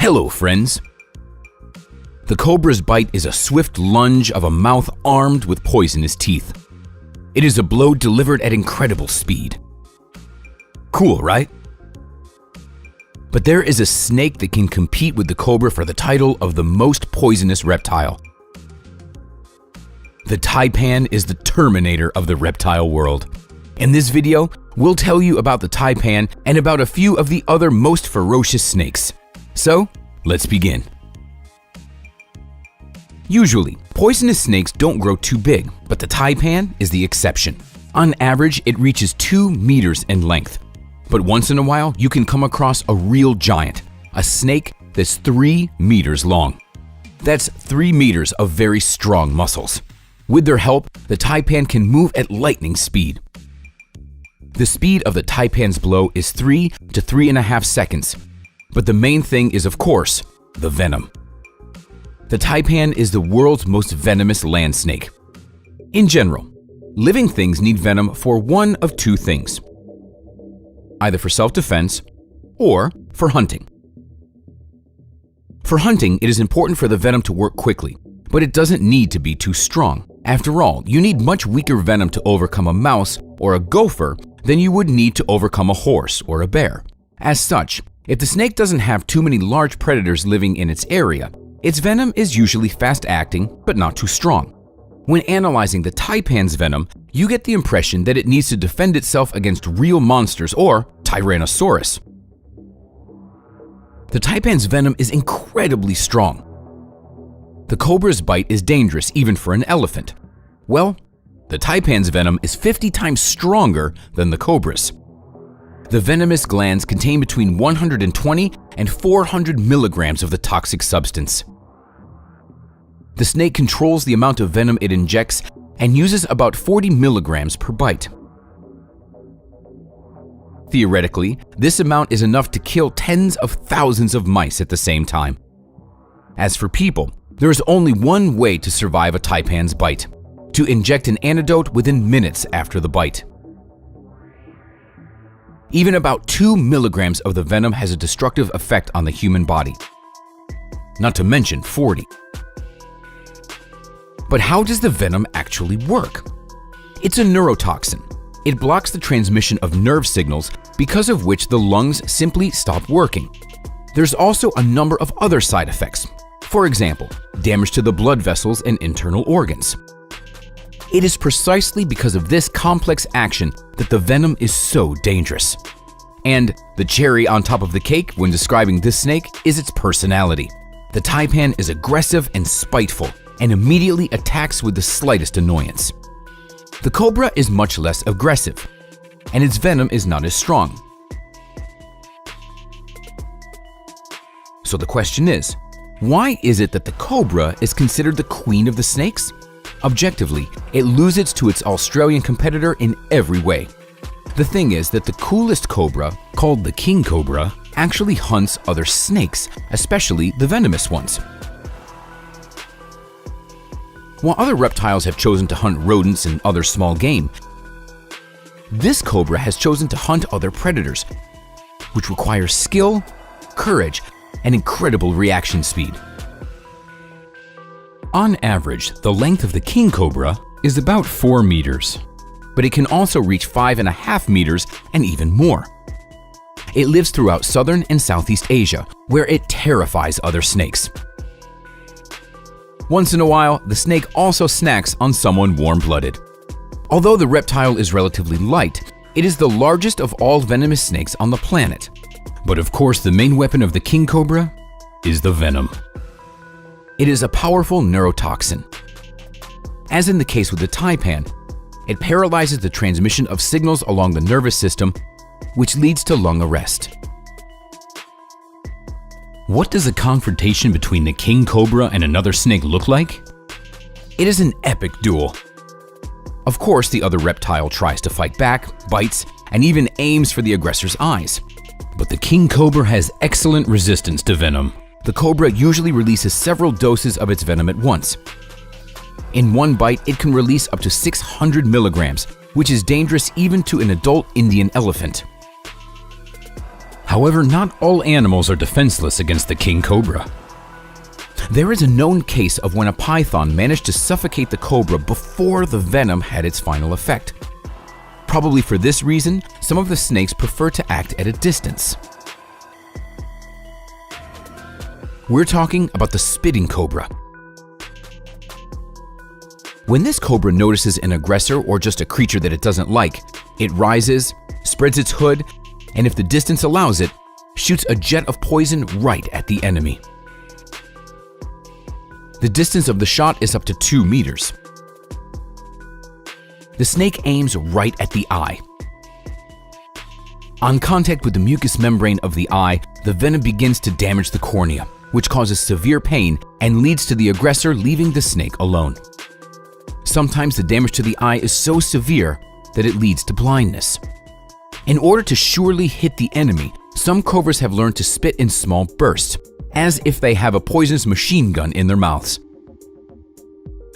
Hello, friends. The cobra's bite is a swift lunge of a mouth armed with poisonous teeth. It is a blow delivered at incredible speed. Cool, right? But there is a snake that can compete with the cobra for the title of the most poisonous reptile. The taipan is the Terminator of the reptile world. In this video, we'll tell you about the taipan and about a few of the other most ferocious snakes. So, let's begin. Usually, poisonous snakes don't grow too big, but the taipan is the exception. On average, it reaches 2 meters in length. But once in a while, you can come across a real giant, a snake that's 3 meters long. That's 3 meters of very strong muscles. With their help, the taipan can move at lightning speed. The speed of the taipan's blow is 3 to 3.5 seconds. But the main thing is, of course, the venom. The taipan is the world's most venomous land snake. In general, living things need venom for one of 2 things. Either for self-defense or for hunting. For hunting, it is important for the venom to work quickly, but it doesn't need to be too strong. After all, you need much weaker venom to overcome a mouse or a gopher than you would need to overcome a horse or a bear. As such, if the snake doesn't have too many large predators living in its area, its venom is usually fast-acting but not too strong. When analyzing the taipan's venom, you get the impression that it needs to defend itself against real monsters or Tyrannosaurus. The taipan's venom is incredibly strong. The cobra's bite is dangerous even for an elephant. Well, the taipan's venom is 50 times stronger than the cobra's. The venomous glands contain between 120 and 400 milligrams of the toxic substance. The snake controls the amount of venom it injects and uses about 40 milligrams per bite. Theoretically, this amount is enough to kill tens of thousands of mice at the same time. As for people, there is only one way to survive a taipan's bite: to inject an antidote within minutes after the bite. Even about 2 milligrams of the venom has a destructive effect on the human body. Not to mention 40. But how does the venom actually work? It's a neurotoxin. It blocks the transmission of nerve signals, because of which the lungs simply stop working. There's also a number of other side effects. For example, damage to the blood vessels and internal organs. It is precisely because of this complex action that the venom is so dangerous. And the cherry on top of the cake when describing this snake is its personality. The taipan is aggressive and spiteful, and immediately attacks with the slightest annoyance. The cobra is much less aggressive, and its venom is not as strong. So the question is, why is it that the cobra is considered the queen of the snakes? Objectively, it loses to its Australian competitor in every way. The thing is that the coolest cobra, called the king cobra, actually hunts other snakes, especially the venomous ones. While other reptiles have chosen to hunt rodents and other small game, this cobra has chosen to hunt other predators, which requires skill, courage, and incredible reaction speed. On average, the length of the king cobra is about 4 meters, but it can also reach 5.5 meters and even more. It lives throughout southern and Southeast Asia, where it terrifies other snakes. Once in a while, the snake also snacks on someone warm-blooded. Although the reptile is relatively light, it is the largest of all venomous snakes on the planet. But of course, the main weapon of the king cobra is the venom. It is a powerful neurotoxin. As in the case with the taipan, it paralyzes the transmission of signals along the nervous system, which leads to lung arrest. What does a confrontation between the king cobra and another snake look like? It is an epic duel. Of course, the other reptile tries to fight back, bites, and even aims for the aggressor's eyes. But the king cobra has excellent resistance to venom. The cobra usually releases several doses of its venom at once. In one bite, it can release up to 600 milligrams, which is dangerous even to an adult Indian elephant. However, not all animals are defenseless against the king cobra. There is a known case of when a python managed to suffocate the cobra before the venom had its final effect. Probably for this reason, some of the snakes prefer to act at a distance. We're talking about the spitting cobra. When this cobra notices an aggressor or just a creature that it doesn't like, it rises, spreads its hood, and if the distance allows it, shoots a jet of poison right at the enemy. The distance of the shot is up to 2 meters. The snake aims right at the eye. On contact with the mucous membrane of the eye, the venom begins to damage the cornea, which causes severe pain and leads to the aggressor leaving the snake alone. Sometimes the damage to the eye is so severe that it leads to blindness. In order to surely hit the enemy, some cobras have learned to spit in small bursts, as if they have a poisonous machine gun in their mouths.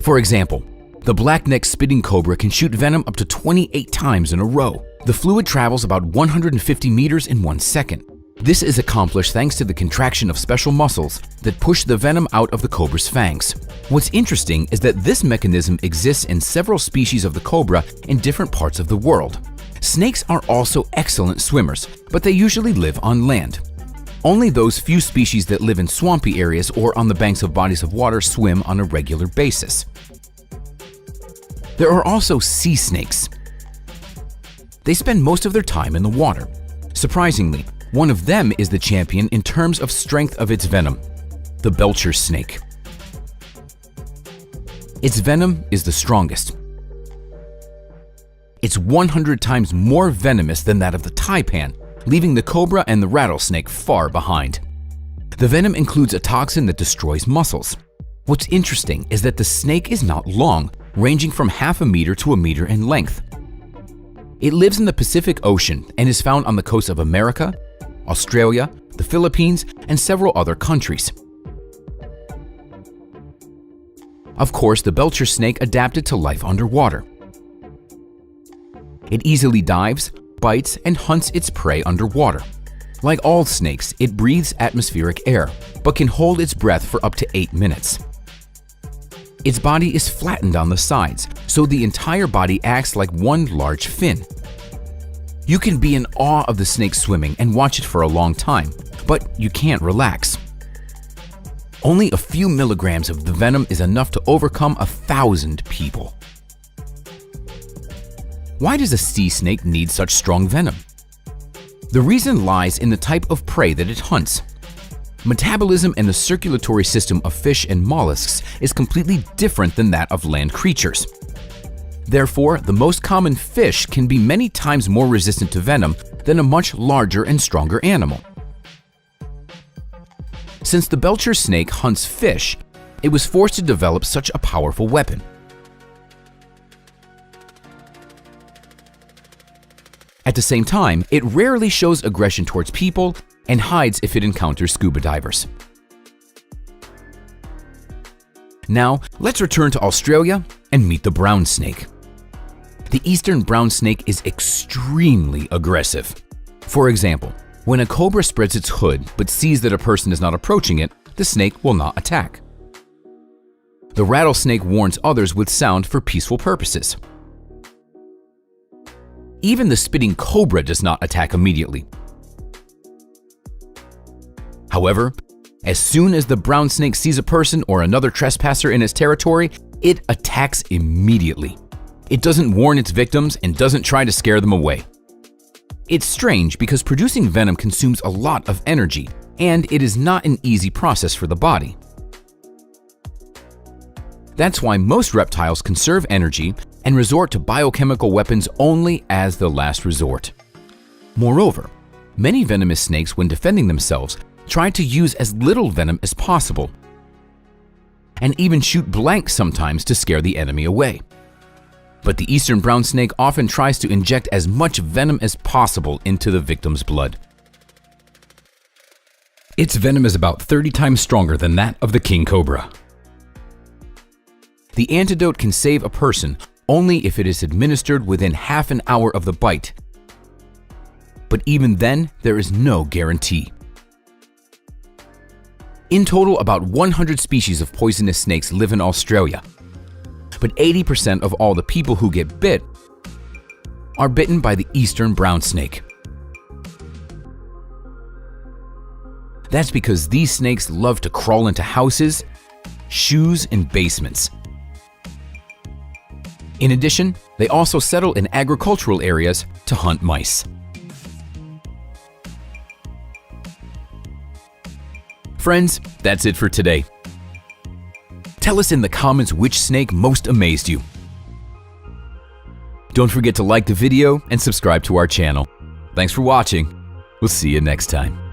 For example, the black-necked spitting cobra can shoot venom up to 28 times in a row. The fluid travels about 150 meters in 1 second. This is accomplished thanks to the contraction of special muscles that push the venom out of the cobra's fangs. What's interesting is that this mechanism exists in several species of the cobra in different parts of the world. Snakes are also excellent swimmers, but they usually live on land. Only those few species that live in swampy areas or on the banks of bodies of water swim on a regular basis. There are also sea snakes. They spend most of their time in the water. Surprisingly, one of them is the champion in terms of strength of its venom, the Belcher snake. Its venom is the strongest. It's 100 times more venomous than that of the taipan, leaving the cobra and the rattlesnake far behind. The venom includes a toxin that destroys muscles. What's interesting is that the snake is not long, ranging from half a meter to a meter in length. It lives in the Pacific Ocean and is found on the coasts of America, Australia, the Philippines, and several other countries. Of course, the Belcher snake adapted to life underwater. It easily dives, bites, and hunts its prey underwater. Like all snakes, it breathes atmospheric air, but can hold its breath for up to 8 minutes. Its body is flattened on the sides, so the entire body acts like one large fin. You can be in awe of the snake swimming and watch it for a long time, but you can't relax. Only a few milligrams of the venom is enough to overcome 1,000 people. Why does a sea snake need such strong venom? The reason lies in the type of prey that it hunts. Metabolism and the circulatory system of fish and mollusks is completely different than that of land creatures. Therefore, the most common fish can be many times more resistant to venom than a much larger and stronger animal. Since the Belcher snake hunts fish, it was forced to develop such a powerful weapon. At the same time, it rarely shows aggression towards people and hides if it encounters scuba divers. Now, let's return to Australia and meet the brown snake. The eastern brown snake is extremely aggressive. For example, when a cobra spreads its hood but sees that a person is not approaching it, the snake will not attack. The rattlesnake warns others with sound for peaceful purposes. Even the spitting cobra does not attack immediately. However, as soon as the brown snake sees a person or another trespasser in its territory, it attacks immediately. It doesn't warn its victims and doesn't try to scare them away. It's strange because producing venom consumes a lot of energy, and it is not an easy process for the body. That's why most reptiles conserve energy and resort to biochemical weapons only as the last resort. Moreover, many venomous snakes, when defending themselves, try to use as little venom as possible, and even shoot blank sometimes to scare the enemy away. But the eastern brown snake often tries to inject as much venom as possible into the victim's blood. Its venom is about 30 times stronger than that of the king cobra. The antidote can save a person only if it is administered within half an hour of the bite. But but even then, there is no guarantee. In total, about 100 species of poisonous snakes live in Australia, but 80% of all the people who get bit are bitten by the eastern brown snake. That's because these snakes love to crawl into houses, shoes, and basements. In addition, they also settle in agricultural areas to hunt mice. Friends, that's it for today. Tell us in the comments which snake most amazed you. Don't forget to like the video and subscribe to our channel. Thanks for watching. We'll see you next time.